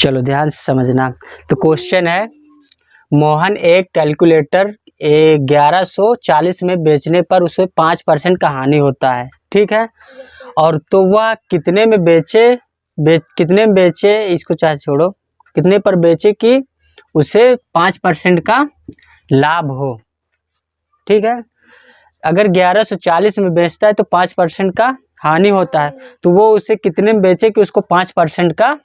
चलो ध्यान से समझना। तो क्वेश्चन है, मोहन एक कैलकुलेटर 1140 में बेचने पर उसे 5% का हानि होता है, ठीक है। और तो वह कितने में बेचे इसको चाहे छोड़ो, कितने पर बेचे कि उसे 5% का लाभ हो, ठीक है। अगर 1140 में बेचता है तो 5% का हानि होता है, तो वो उसे कितने में बेचे कि उसको 5% का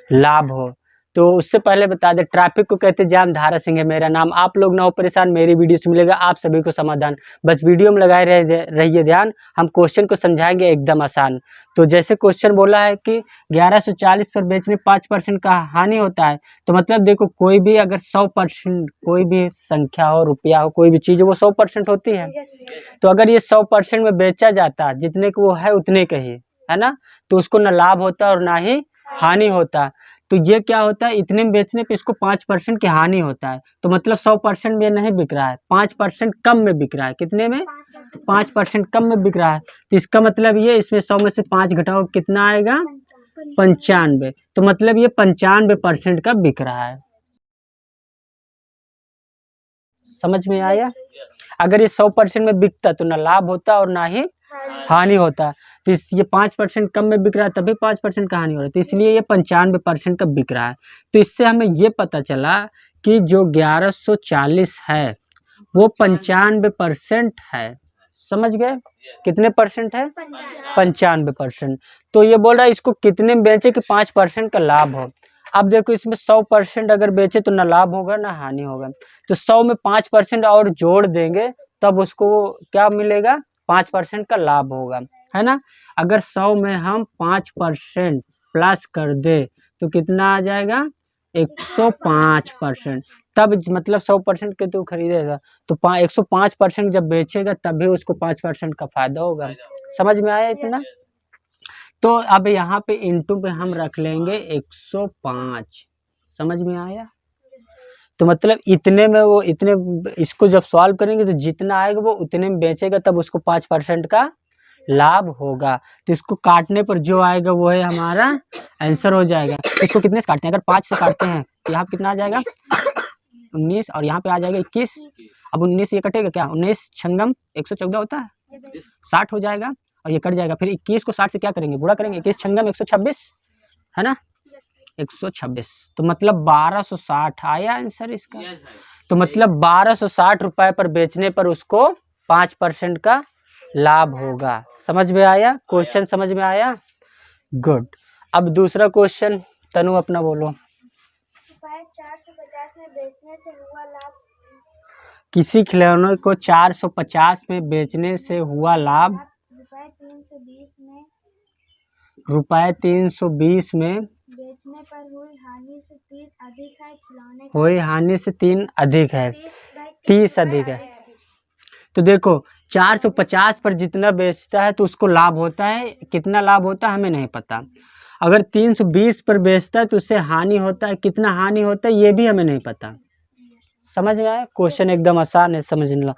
लाभ हो। तो उससे पहले बता दे, ट्रैफिक को कहते जाम, धारा सिंह है मेरा नाम। आप लोग ना हो परेशान, मेरी वीडियो से मिलेगा आप सभी को समाधान। बस वीडियो में लगाए रहिए ध्यान, हम क्वेश्चन को समझाएंगे एकदम आसान। तो जैसे क्वेश्चन बोला है कि 1140 पर बेचने 5% का हानि होता है, तो मतलब देखो कोई भी अगर 100% कोई भी संख्या हो, रुपया हो, कोई भी चीज़ हो, वो 100% होती है। तो अगर ये 100% में बेचा जाता, जितने को वो है उतने का ही है ना, तो उसको ना लाभ होता और ना ही हानि होता। तो ये क्या होता है, इतने में बेचने पे इसको 5% की हानि होता है। तो मतलब 100% में नहीं बिक रहा है, 5% कम में बिक रहा है। कितने में? 5% कम में बिक रहा है। तो इसका मतलब ये, इसमें 100 में से 5 घटाओ कितना आएगा? 95। तो मतलब ये 95% का बिक रहा है। समझ में आया? अगर ये 100% में बिकता तो ना लाभ होता और ना ही हानि होता। तो ये 5% कम में बिक रहा है, तभी 5% का हानि हो रहा है। तो इसलिए ये 95% का बिक रहा है। तो इससे हमें ये पता चला कि जो 1140 है वो 95% है। समझ गए? कितने परसेंट है? 95%। तो ये बोल रहा है इसको कितने में बेचे कि 5% का लाभ हो। अब देखो इसमें 100% अगर बेचे तो ना लाभ होगा ना हानि होगा। तो 100 में 5% और जोड़ देंगे तब उसको क्या मिलेगा? 5% का लाभ होगा, है ना। अगर 100 में हम 5% प्लस कर दे तो कितना आ जाएगा? 105%। तब मतलब 100% के तो खरीदेगा, तो 105% जब बेचेगा तभी उसको 5% का फायदा होगा। समझ में आया इतना? तो अब यहाँ पे इंटू पे हम रख लेंगे 105। समझ में आया? तो मतलब इतने में वो इतने, इसको जब सॉल्व करेंगे तो जितना आएगा वो उतने में बेचेगा, तब उसको 5% का लाभ होगा। तो इसको काटने पर जो आएगा वो है हमारा आंसर हो जाएगा। इसको कितने से काटते हैं? अगर 5 से काटते हैं तो यहाँ कितना आ जाएगा? 19, और यहाँ पे आ जाएगा 21। अब 19 ये कटेगा क्या? 19 छंगम 114 होता है, 60 हो जाएगा और ये कट जाएगा। फिर 21 को 60 से क्या करेंगे? बुरा करेंगे। 21 छंगम 126 है ना, 126। तो मतलब 1260 आया आंसर इसका। तो मतलब 1260 रुपए पर बेचने पर उसको 5% का लाभ होगा। समझ में आया? क्वेश्चन समझ में आया? गुड। अब दूसरा क्वेश्चन तनु अपना बोलो। 450 में बेचने से हुआ लाभ। किसी खिलौने को 450 में बेचने से हुआ लाभ रुपए 320 में बेचने पर हुई हानि से 30 अधिक है। खिलौने हुई हानि से 3 अधिक है, 30 अधिक है। तो देखो 450 पर जितना बेचता है तो उसको लाभ होता है, कितना लाभ होता है हमें नहीं पता। अगर 320 पर बेचता है तो उससे हानि होता है, कितना हानि होता है ये भी हमें नहीं पता। समझ में आया? क्वेश्चन एकदम आसान है, समझ लो।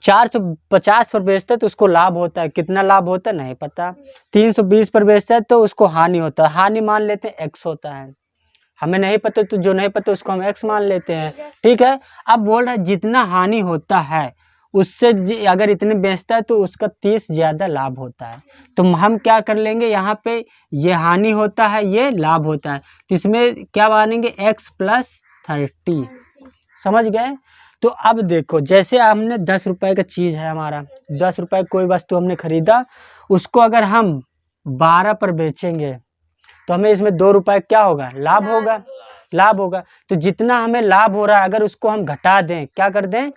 450 पर बेचता है तो उसको लाभ होता है, कितना लाभ होता है नहीं पता। 320 पर बेचता है तो उसको हानि होता है, हानि मान लेते हैं x होता है, हमें नहीं पता तो जो नहीं पता उसको हम x मान लेते हैं, ठीक है। अब बोल रहा है जितना हानि होता है उससे अगर इतने बेचता है तो उसका 30 ज़्यादा लाभ होता है। तो हम क्या कर लेंगे, यहाँ पे ये हानि होता है ये लाभ होता है, तो इसमें क्या मानेंगे x + 30। समझ गए? तो अब देखो जैसे हमने 10 रुपए का चीज़ है, हमारा 10 रुपए कोई वस्तु हमने खरीदा, उसको अगर हम 12 पर बेचेंगे तो हमें इसमें 2 रुपए क्या होगा? लाभ होगा, लाभ होगा। तो जितना हमें लाभ हो रहा है अगर उसको हम घटा दें, क्या कर दें?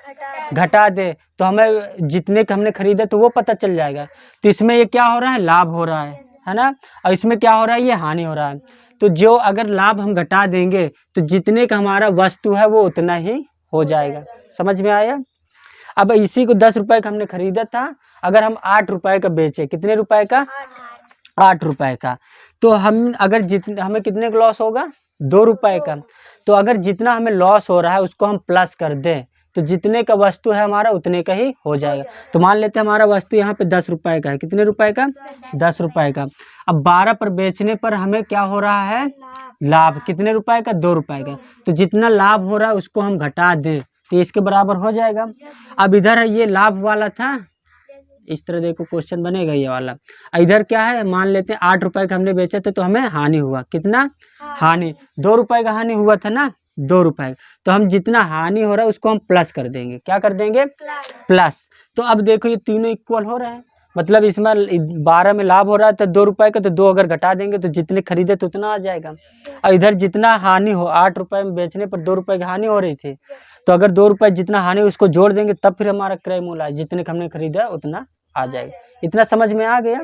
घटा दें, तो हमें जितने का हमने खरीदा तो वो पता चल जाएगा। तो इसमें ये क्या हो रहा है? लाभ हो रहा है ना, और इसमें क्या हो रहा है? ये हानि हो रहा है। तो जो अगर लाभ हम घटा देंगे तो जितने का हमारा वस्तु है वो उतना ही हो जाएगा। समझ में आया? अब इसी को 10 रुपए का हमने खरीदा था, अगर हम 8 रुपए का बेचे, कितने रुपए का? 8 रुपए का, तो हम अगर हमें कितने का लॉस होगा? 2 रुपए का। तो अगर जितना हमें लॉस हो रहा है उसको हम प्लस कर दें तो जितने का वस्तु है हमारा उतने का ही हो जाएगा। तो मान लेते हैं हमारा वस्तु यहाँ पे 10 रुपए का है, कितने रुपए का? 10 रुपए का। अब 12 पर बेचने पर हमें क्या हो रहा है? लाभ कितने रुपए का, 2 रुपए का। तो जितना लाभ हो रहा है उसको हम घटा दें तो इसके बराबर हो जाएगा। अब इधर ये लाभ वाला था, इस तरह देखो क्वेश्चन बनेगा ये वाला। इधर क्या है, मान लेते हैं 8 रुपए का हमने बेचा था तो हमें हानि हुआ, कितना हानि, 2 रुपए का हानि हुआ था ना, 2 रुपए। तो हम जितना हानि हो रहा है उसको हम प्लस कर देंगे, क्या कर देंगे, प्लस। तो अब देखो ये तीनों इक्वल हो रहे हैं, मतलब इसमें 12 में लाभ हो रहा है तो 2 रुपए का, तो 2 अगर घटा देंगे तो जितने खरीदे तो उतना आ जाएगा। और इधर जितना हानि हो, 8 रुपए में बेचने पर 2 रुपए की हानि हो रही थी, तो अगर 2 रुपए जितना हानि उसको जोड़ देंगे तब फिर हमारा क्रय मूल्य आए, जितने हमने खरीदा उतना आ जाएगा। इतना समझ में आ गया।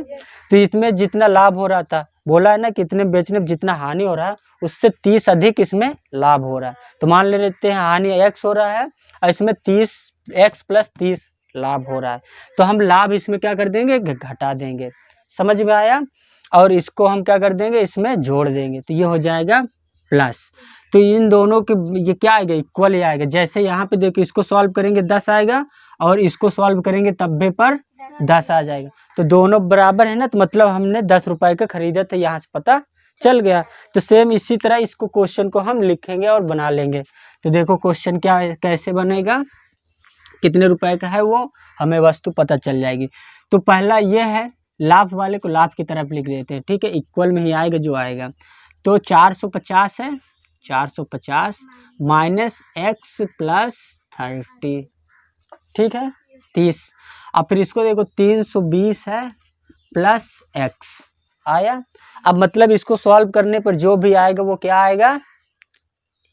तो इसमें जितना लाभ हो रहा था, बोला है ना कितने बेचने में जितना हानि हो रहा है उससे 30 अधिक इसमें लाभ हो रहा है। तो मान लेते हैं हानि x हो रहा है और इसमें 30x + 30 लाभ हो रहा है, तो हम लाभ इसमें क्या कर देंगे, घटा देंगे। समझ में आया। और इसको हम क्या कर देंगे, इसमें जोड़ देंगे तो ये हो जाएगा प्लस। तो इन दोनों के ये क्या आएगा, इक्वल ही आएगा। जैसे यहाँ पे देखो इसको सॉल्व करेंगे 10 आएगा और इसको सॉल्व करेंगे तब्बे पर 10 आ जाएगा। तो दोनों बराबर है ना, तो मतलब हमने 10 रुपए का खरीदा था, यहाँ से पता चल गया। तो सेम इसी तरह इसको क्वेश्चन को हम लिखेंगे और बना लेंगे। तो देखो क्वेश्चन क्या है, कैसे बनेगा, कितने रुपए का है वो हमें वस्तु पता चल जाएगी। तो पहला ये है, लाभ वाले को लाभ की तरफ लिख देते हैं, ठीक है, इक्वल में ही आएगा जो आएगा। तो 450 है, 450 माइनस x + 30, ठीक है 30। अब फिर इसको देखो 320 है प्लस x आया। अब मतलब इसको सॉल्व करने पर जो भी आएगा वो क्या आएगा,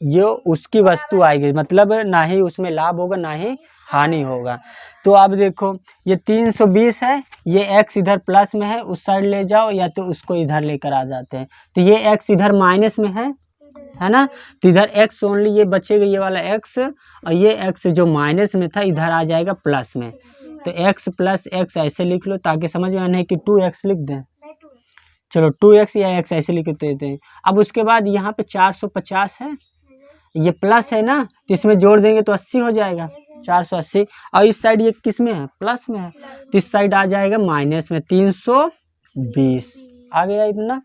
ये उसकी वस्तु आएगी, मतलब ना ही उसमें लाभ होगा ना ही हानि होगा। तो अब देखो ये 320 है, ये x इधर प्लस में है, उस साइड ले जाओ या तो उसको इधर लेकर आ जाते हैं। तो ये x इधर माइनस में है ना, तो इधर x ओनली ये बचेगा, ये वाला x, और ये x जो माइनस में था इधर आ जाएगा प्लस में। तो x + x ऐसे लिख लो ताकि समझ में आने की 2x लिख दें, चलो 2x या x ऐसे लिख देते हैं। अब उसके बाद यहाँ पे 450 है, ये प्लस है ना, तो इसमें जोड़ देंगे तो 80 हो जाएगा, 480। और इस साइड ये किस में है, प्लस में है, तो इस साइड आ जाएगा माइनस में, 320 आ गया इतना।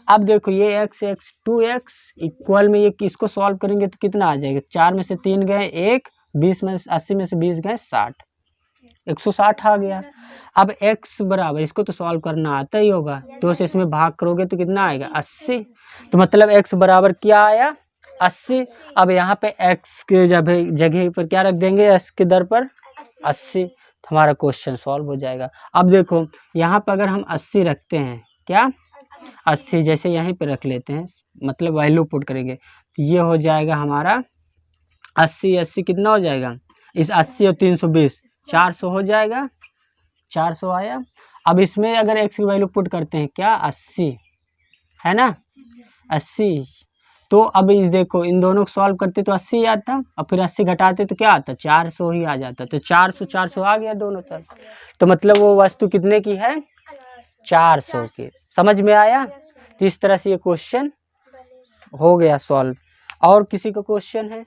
अब देखो ये x 2x इक्वल में, ये किसको सॉल्व करेंगे तो कितना आ जाएगा, 4 में से 3 गए 1, 20 में 80 में से 20 गए 60, 160 आ गया। अब x बराबर, इसको तो सॉल्व करना आता ही होगा, 2 से इसमें भाग करोगे तो कितना आएगा 80। तो मतलब x बराबर क्या आया, 80। अब यहाँ पे x के जगह पर क्या रख देंगे, s के दर पर 80, तो हमारा क्वेश्चन सॉल्व हो जाएगा। अब देखो यहाँ पर अगर हम 80 रखते हैं, क्या 80 जैसे यहीं पे रख लेते हैं, मतलब वैल्यू पुट करेंगे तो ये हो जाएगा हमारा 80 कितना हो जाएगा, इस 80 और 320 400 हो जाएगा, 400 आया। अब इसमें अगर x की वैल्यू पुट करते हैं क्या 80 है ना, 80। तो अब इस देखो इन दोनों को सॉल्व करते तो 80 आता, और फिर 80 घटाते तो क्या आता, 400 ही आ जाता। तो 400 आ गया दोनों तरफ, तो मतलब वो वस्तु कितने की है, 400 की। समझ में आया। तो इस तरह से ये क्वेश्चन हो गया सॉल्व। और किसी का क्वेश्चन है।